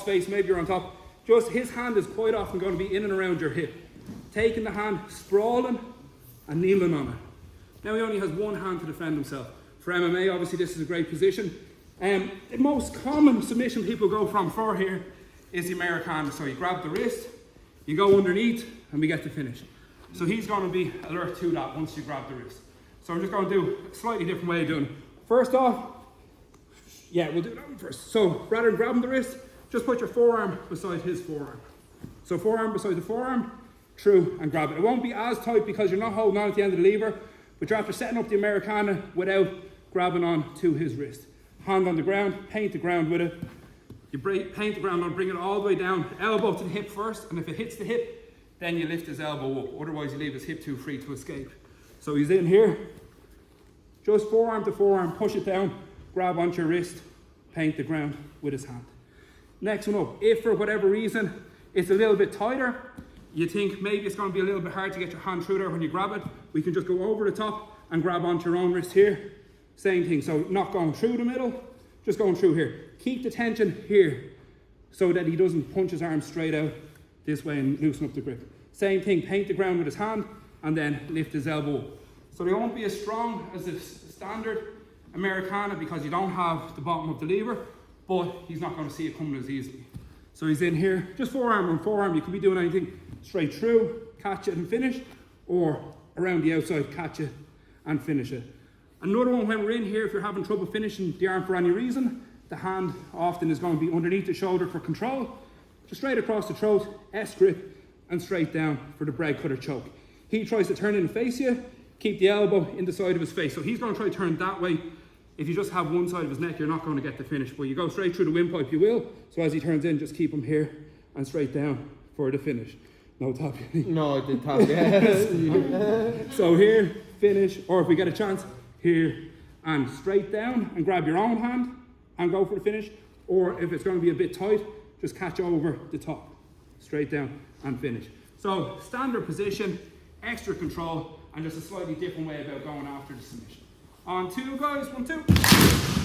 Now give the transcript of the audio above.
face, maybe you're on top. Just his hand is quite often going to be in and around your hip. Taking the hand, sprawling and kneeling on it. Now he only has one hand to defend himself. For MMA, obviously this is a great position. The most common submission people go for here is the Americana. So you grab the wrist, you go underneath, and we get to finish. So he's going to be alert to that once you grab the wrist. So I'm just going to do a slightly different way of doing it. First off, yeah, we'll do that one first. So rather than grabbing the wrist, just put your forearm beside his forearm. So forearm beside the forearm, through and grab it. It won't be as tight because you're not holding on at the end of the lever, but you're after setting up the Americana without grabbing on to his wrist. Hand on the ground, paint the ground with it. You paint the ground on, bring it all the way down, elbow to the hip first, and if it hits the hip, then you lift his elbow up. Otherwise you leave his hip too free to escape. So he's in here, just forearm to forearm, push it down, grab onto your wrist, paint the ground with his hand. Next one up, if for whatever reason it's a little bit tighter, you think maybe it's going to be a little bit hard to get your hand through there when you grab it, we can just go over the top and grab onto your own wrist here. Same thing, so not going through the middle, just going through here. Keep the tension here so that he doesn't punch his arm straight out this way and loosen up the grip. Same thing, paint the ground with his hand and then lift his elbow up. So they won't be as strong as the standard Americana because you don't have the bottom of the lever, but he's not going to see it coming as easily. So he's in here, just forearm on forearm. You could be doing anything straight through, catch it and finish, or around the outside, catch it and finish it. Another one, when we're in here, if you're having trouble finishing the arm for any reason, the hand often is going to be underneath the shoulder for control. Just straight across the throat, S grip, and straight down for the bread cutter choke. He tries to turn in and face you, keep the elbow in the side of his face. So he's going to try to turn that way. If you just have one side of his neck, you're not going to get the finish. But you go straight through the windpipe, you will. So as he turns in, just keep him here and straight down for the finish. No top. No, I did top, yes. So here, finish, or if we get a chance, here and straight down and grab your own hand and go for the finish. Or if it's going to be a bit tight, just catch over the top, straight down and finish. So standard position, extra control, and just a slightly different way about going after the submission. On two, guys, 1, 2.